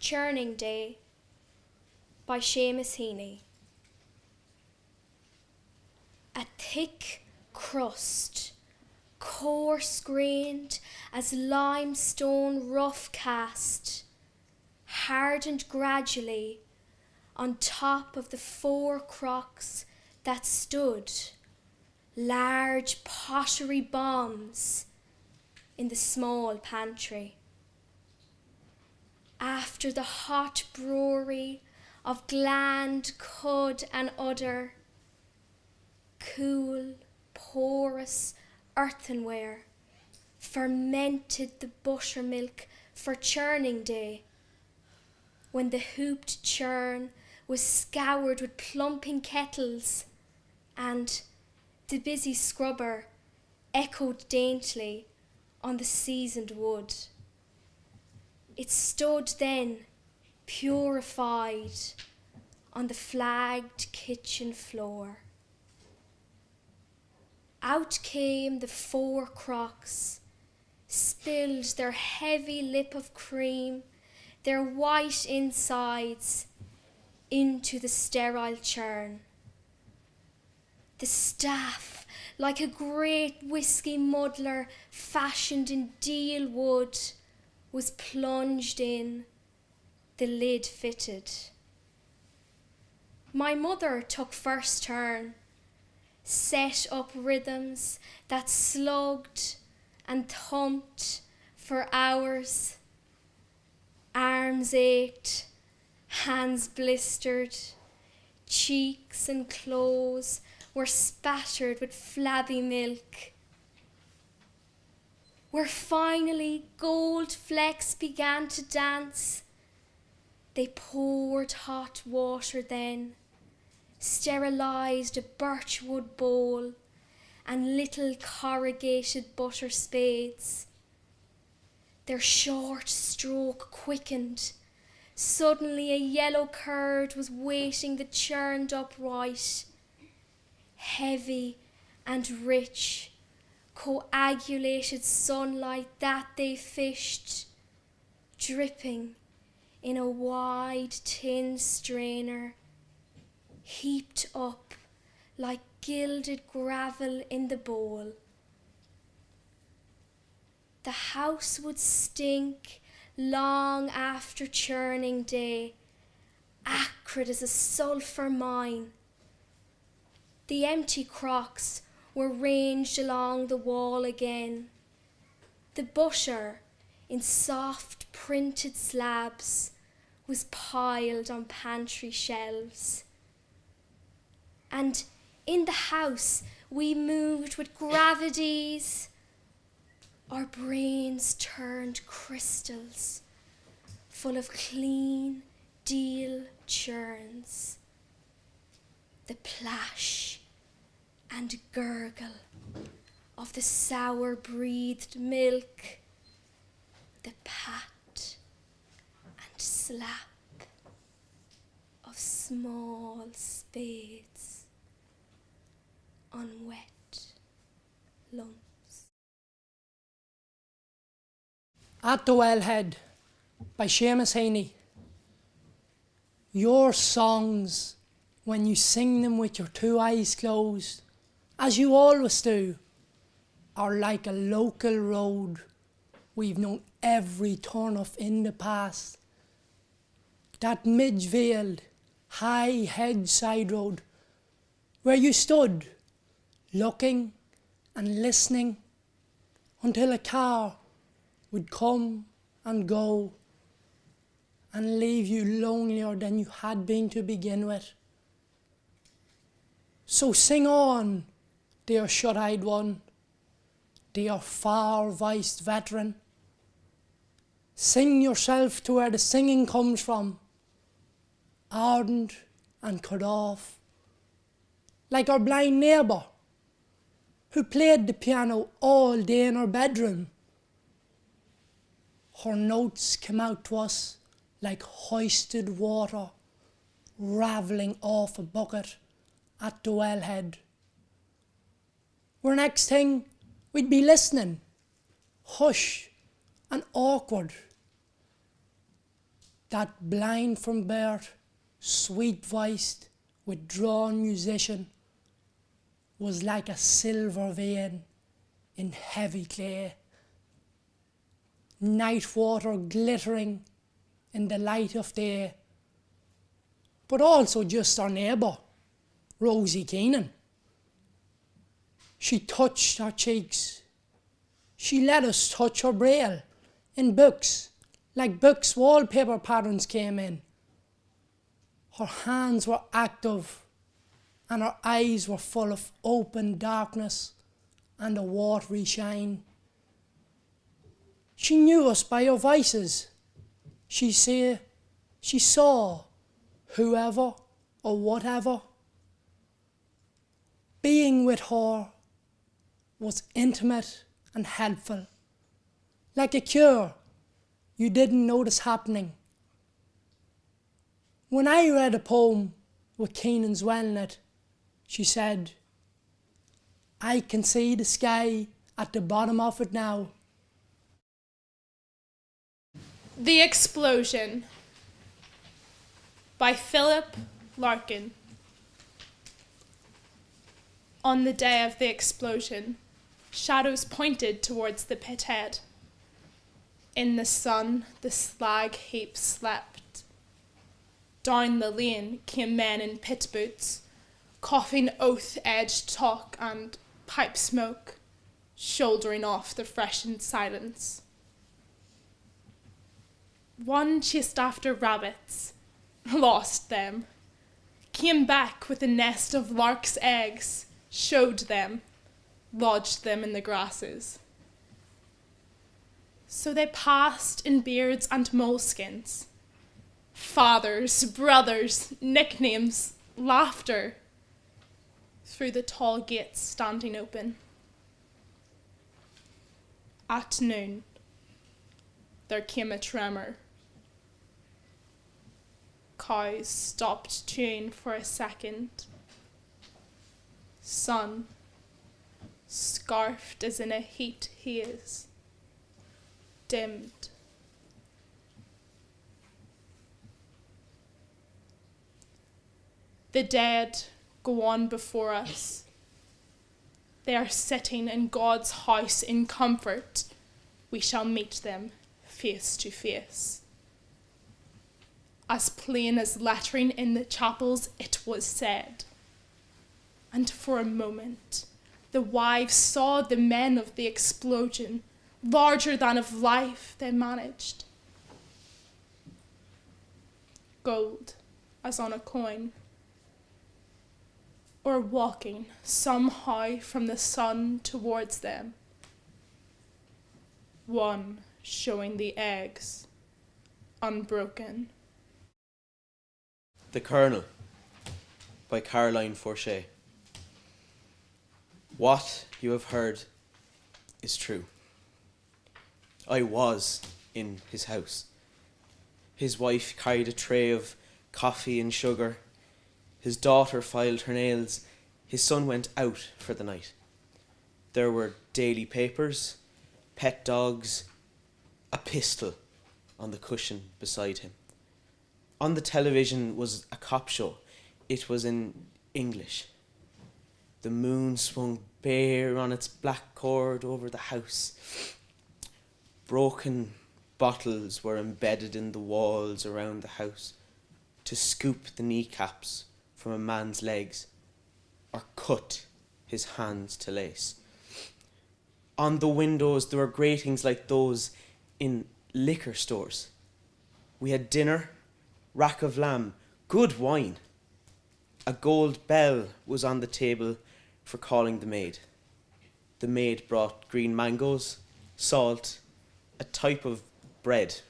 Churning Day by Seamus Heaney. A thick crust, coarse-grained as limestone rough cast, hardened gradually on top of the 4 crocks that stood, large pottery bombs, in the small pantry. After the hot brewery of gland, cud and udder, cool, porous earthenware fermented the buttermilk for churning day, when the hooped churn was scoured with plumping kettles and the busy scrubber echoed daintily on the seasoned wood. It stood then, purified, on the flagged kitchen floor. Out came the 4 crocks, spilled their heavy lip of cream, their white insides, into the sterile churn. The staff, like a great whiskey muddler fashioned in deal wood, was plunged in, the lid fitted. My mother took first turn, set up rhythms that slugged and thumped for hours. Arms ached, hands blistered, cheeks and clothes were spattered with flabby milk. Where finally gold flecks began to dance, they poured hot water then, sterilised a birchwood bowl and little corrugated butter spades. Their short stroke quickened. Suddenly a yellow curd was waiting the churned up white, heavy and rich, coagulated sunlight that they fished, dripping in a wide tin strainer, heaped up like gilded gravel in the bowl. The house would stink long after churning day, acrid as a sulphur mine. The empty crocks were ranged along the wall again. The butter, in soft printed slabs, was piled on pantry shelves. And in the house we moved with gravities. Our brains turned crystals, full of clean deal churns. The plash and gurgle of the sour-breathed milk, the pat and slap of small spades on wet lumps. At the Wellhead by Seamus Heaney. Your songs, when you sing them with your 2 eyes closed, as you always do, are like a local road we've known every turn of in the past. That midge-veiled, high-hedge side road where you stood, looking and listening until a car would come and go and leave you lonelier than you had been to begin with. So sing on, dear shut-eyed one, dear far-voiced veteran. Sing yourself to where the singing comes from, ardent and cut off, like our blind neighbour who played the piano all day in her bedroom. Her notes came out to us like hoisted water ravelling off a bucket at the Wellhead. Where next thing we'd be listening, hush and awkward. that blind from birth, sweet-voiced, withdrawn musician, was like a silver vein in heavy clay, night water glittering in the light of day, but also just our neighbour, Rosie Keenan. She touched her cheeks. She let us touch her braille in books, like books wallpaper patterns came in. Her hands were active and her eyes were full of open darkness and a watery shine. She knew us by our voices. She saw whoever or whatever. Being with her was intimate and helpful, like a cure you didn't notice happening. When I read a poem with Keenan's well in it, she said, "I can see the sky at the bottom of it now." The Explosion by Philip Larkin. On the day of the explosion, shadows pointed towards the pit head. In the sun, the slag heap slept. Down the lane came men in pit boots, coughing oath-edged talk and pipe smoke, shouldering off the freshened silence. One chased after rabbits, lost them, came back with a nest of lark's eggs, showed them, lodged them in the grasses. So they passed in beards and moleskins, fathers, brothers, nicknames, laughter, through the tall gates standing open. At noon, there came a tremor. Cows stopped chewing for a second. Sun, scarfed as in a heat haze, dimmed. The dead go on before us. They are sitting in God's house in comfort. We shall meet them face to face. As plain as lettering in the chapels, it was said. And for a moment, the wives saw the men of the explosion, larger than of life they managed. Gold, as on a coin, or walking somehow from the sun towards them. One showing the eggs, unbroken. The Colonel by Caroline Forche. What you have heard is true. I was in his house. His wife carried a tray of coffee and sugar. His daughter filed her nails. His son went out for the night. There were daily papers, pet dogs, a pistol on the cushion beside him. On the television was a cop show. It was in English. The moon swung bare on its black cord over the house. Broken bottles were embedded in the walls around the house to scoop the kneecaps from a man's legs or cut his hands to lace. On the windows there were gratings like those in liquor stores. We had dinner, rack of lamb, good wine. A gold bell was on the table for calling the maid. The maid brought green mangoes, salt, a type of bread.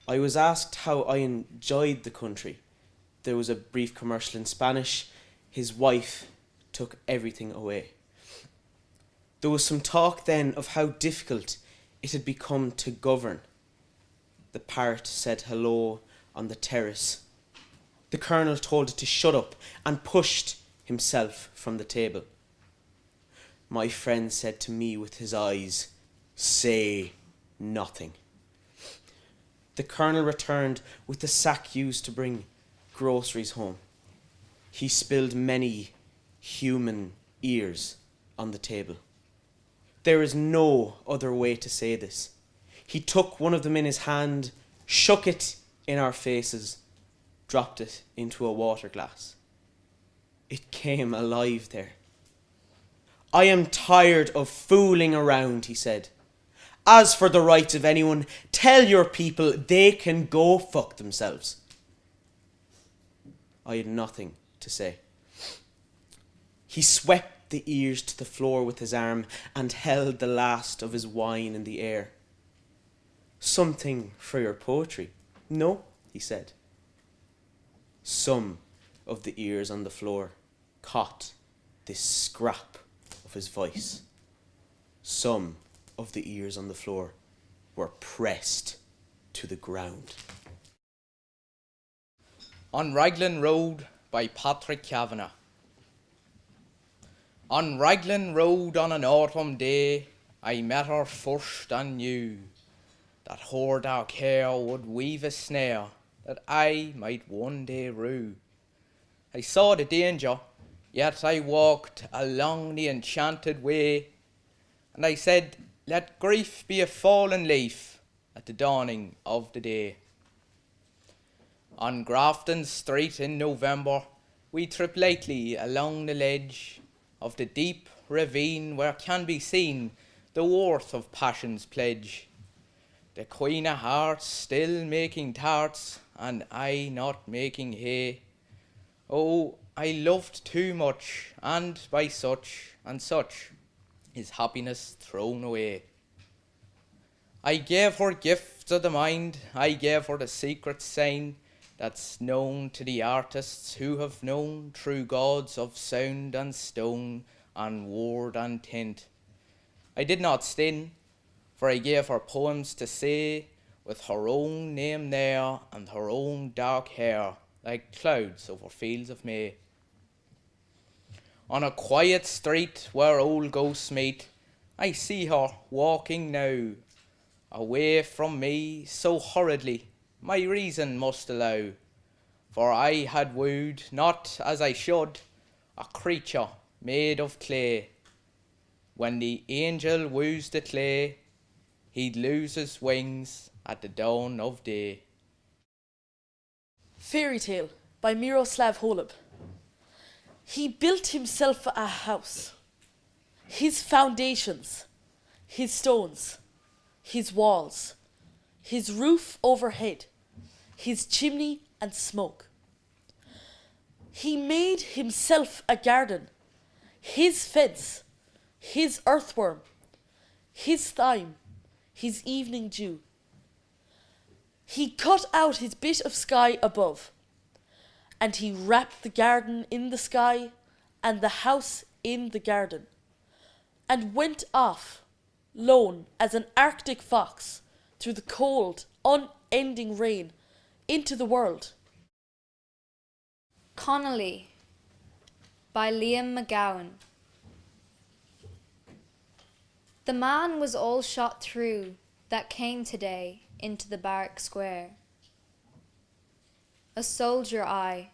I was asked how I enjoyed the country. There was a brief commercial in Spanish. His wife took everything away. There was some talk then of how difficult it had become to govern. The parrot said hello on the terrace. The Colonel told it to shut up and pushed himself from the table. My friend said to me with his eyes, "Say nothing." The colonel returned with the sack used to bring groceries home. He spilled many human ears on the table. There is no other way to say this. He took one of them in his hand, shook it in our faces, dropped it into a water glass. It came alive there. I am tired of fooling around, he said. As for the rights of anyone, tell your people they can go fuck themselves. I had nothing to say. He swept the ears to the floor with his arm and held the last of his wine in the air. Something for your poetry? No, he said. Some of the ears on the floor caught this scrap of his voice. Some of the ears on the floor were pressed to the ground. On Raglan Road by Patrick Kavanagh. On Raglan Road on an autumn day, I met her first and knew that her dark hair would weave a snare that I might one day rue. I saw the danger, yet I walked along the enchanted way, and I said, let grief be a fallen leaf at the dawning of the day. On Grafton Street in November, we trip lightly along the ledge of the deep ravine where can be seen the worth of passion's pledge. The Queen of Hearts still making tarts, and I not making hay. Oh, I loved too much, and by such and such is happiness thrown away. I gave her gifts of the mind, I gave her the secret sign that's known to the artists who have known true gods of sound and stone and word and tint. I did not stin, for I gave her poems to say, with her own name there and her own dark hair, like clouds over fields of May. On a quiet street where old ghosts meet, I see her walking now, away from me so hurriedly, my reason must allow. For I had wooed, not as I should, a creature made of clay. When the angel woos the clay, he'd lose his wings at the dawn of day. Fairy Tale by Miroslav Holub. He built himself a house. His foundations, his stones, his walls, his roof overhead, his chimney and smoke. He made himself a garden, his fence, his earthworm, his thyme, his evening dew. He cut out his bit of sky above, and he wrapped the garden in the sky and the house in the garden, and went off, lone as an Arctic fox, through the cold, unending rain, into the world. Connolly by Liam McGowan. The man was all shot through that came today into the barrack square. A soldier I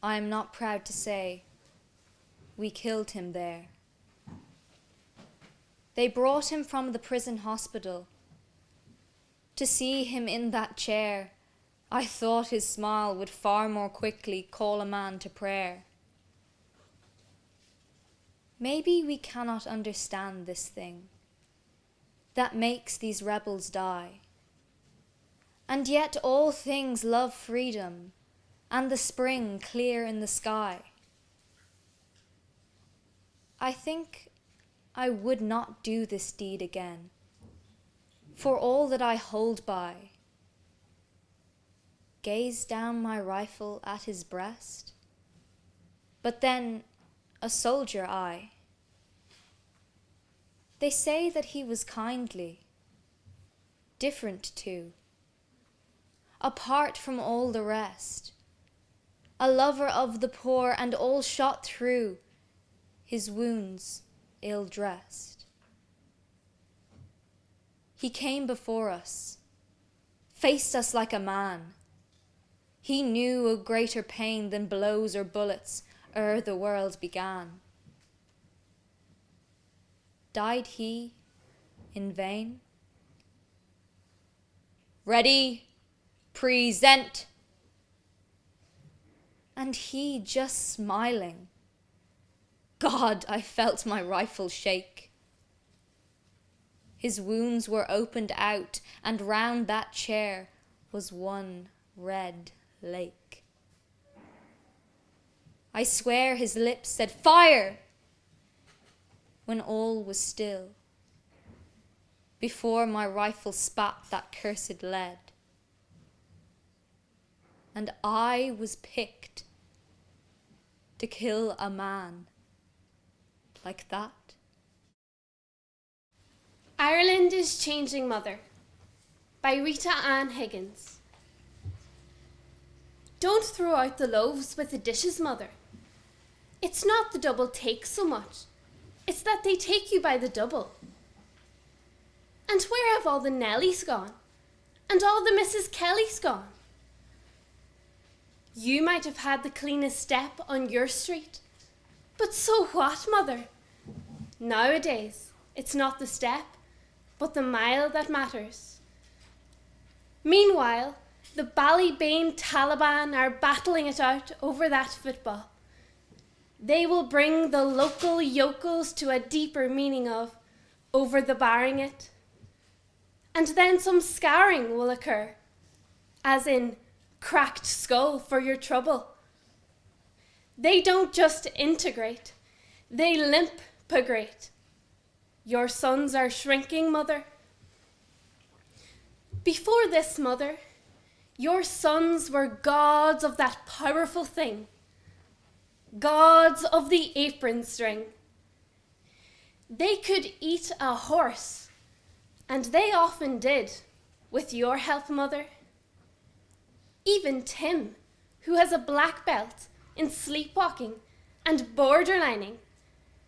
am not proud to say, we killed him there. They brought him from the prison hospital. To see him in that chair, I thought his smile would far more quickly call a man to prayer. Maybe we cannot understand this thing that makes these rebels die. And yet all things love freedom and the spring clear in the sky. I think I would not do this deed again, for all that I hold by. Gaze down my rifle at his breast, but then a soldier I. They say that he was kindly, different too, apart from all the rest, a lover of the poor and all shot through, his wounds ill-dressed. He came before us, faced us like a man. He knew a greater pain than blows or bullets ere the world began. Died he in vain? Ready, present. And he just smiling. God, I felt my rifle shake. His wounds were opened out, and round that chair was one red lake. I swear his lips said, "Fire!" when all was still, before my rifle spat that cursed lead. And I was picked to kill a man like that. Ireland is Changing Mother by Rita Ann Higgins. Don't throw out the loaves with the dishes, Mother. It's not the double take so much. It's that they take you by the double. And where have all the Nellies gone? And all the Mrs. Kellys gone? You might have had the cleanest step on your street. But so what, Mother? Nowadays, it's not the step, but the mile that matters. Meanwhile, the Ballybane Taliban are battling it out over that football. They will bring the local yokels to a deeper meaning of over the barring it. And then some scarring will occur, as in cracked skull for your trouble. They don't just integrate, they limp-pagrate. Your sons are shrinking, Mother. Before this, Mother, your sons were gods of that powerful thing, gods of the apron string. They could eat a horse, and they often did, with your help, Mother. Even Tim, who has a black belt in sleepwalking and borderlining,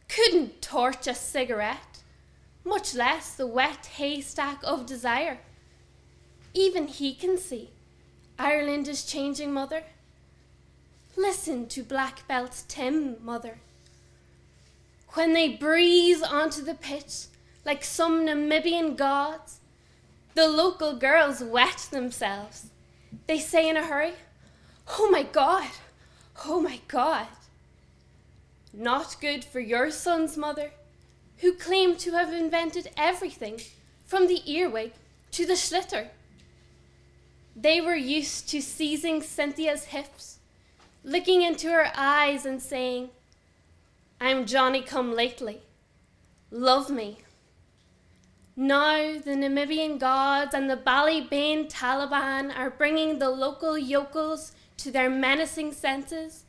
couldn't torch a cigarette, much less the wet haystack of desire. Even he can see Ireland is changing, Mother. Listen to Black Belt Tim, Mother. When they breeze onto the pitch like some Namibian gods, the local girls wet themselves. They say in a hurry, "Oh my God, oh my God." Not good for your sons, Mother, who claim to have invented everything from the earwig to the schlitter. They were used to seizing Cynthia's hips, looking into her eyes and saying, "I'm Johnny come lately. Love me." Now the Namibian gods and the Ballybane Taliban are bringing the local yokels to their menacing senses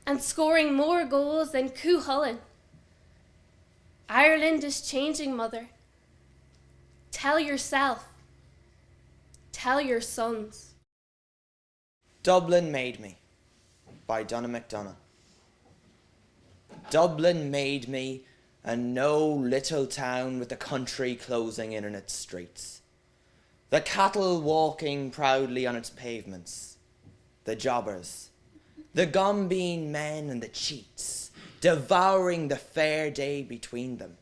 and scoring more goals than Cuchulainn. Ireland is changing, Mother. Tell yourself. Tell your sons. Dublin Made Me by Donna McDonough. Dublin made me, and no little town with the country closing in on its streets. The cattle walking proudly on its pavements. The jobbers, the gombeen men and the cheats, devouring the fair day between them.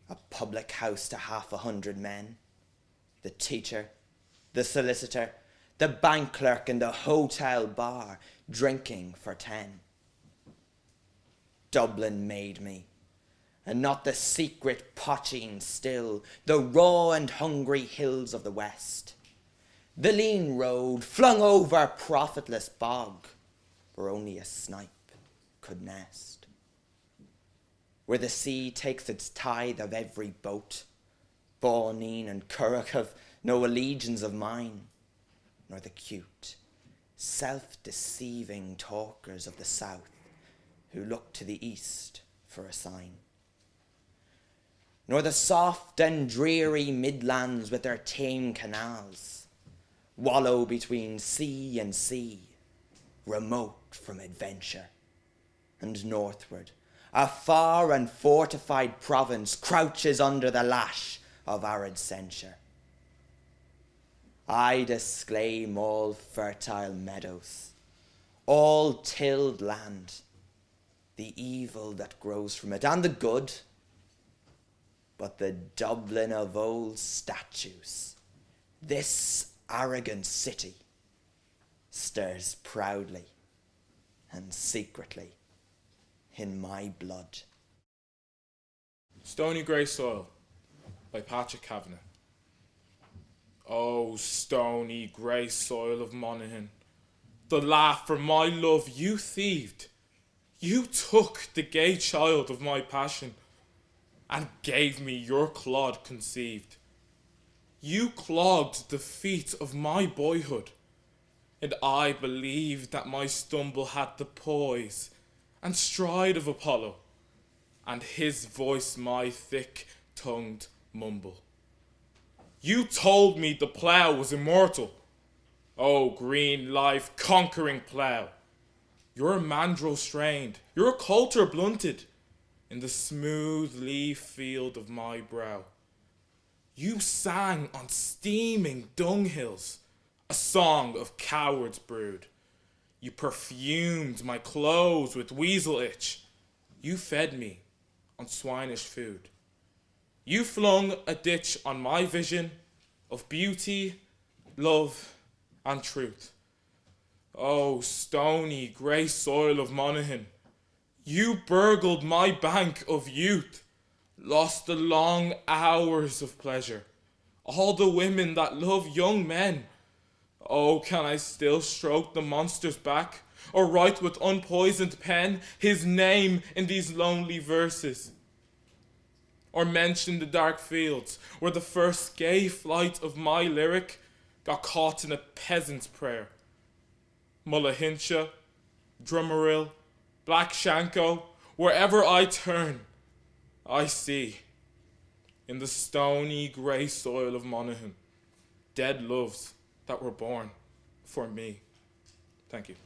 A public house to 100 men. The teacher, the solicitor, the bank clerk and the hotel bar drinking for 10. Dublin made me, and not the secret potching still, the raw and hungry hills of the west. The lean road flung over profitless bog, where only a snipe could nest. Where the sea takes its tithe of every boat, Bawneen and Curragh have no allegiance of mine, nor the cute, self-deceiving talkers of the south who look to the east for a sign. Nor the soft and dreary midlands with their tame canals, wallow between sea and sea, remote from adventure. And northward, a far and fortified province crouches under the lash of arid censure. I disclaim all fertile meadows, all tilled land, the evil that grows from it, and the good, but the Dublin of old statues, this arrogant city, stirs proudly and secretly in my blood. Stony Grey Soil by Patrick Kavanagh. Oh, stony grey soil of Monaghan, the laugh for my love you thieved. You took the gay child of my passion and gave me your clod conceived. You clogged the feet of my boyhood, and I believed that my stumble had the poise and stride of Apollo, and his voice my thick-tongued mumble. You told me the plough was immortal. Oh, green life, conquering plough. Your mandrel strained, your coulter blunted in the smooth leaf field of my brow. You sang on steaming dunghills a song of cowards brood. You perfumed my clothes with weasel itch. You fed me on swinish food. You flung a ditch on my vision of beauty, love, and truth. Oh, stony grey soil of Monaghan, you burgled my bank of youth, lost the long hours of pleasure, all the women that love young men. Oh, can I still stroke the monster's back, or write with unpoisoned pen his name in these lonely verses? Or mention the dark fields where the first gay flight of my lyric got caught in a peasant's prayer? Mullahinsha, Drummerill, Black Shanko, wherever I turn, I see, in the stony grey soil of Monaghan, dead loves that were born for me. Thank you.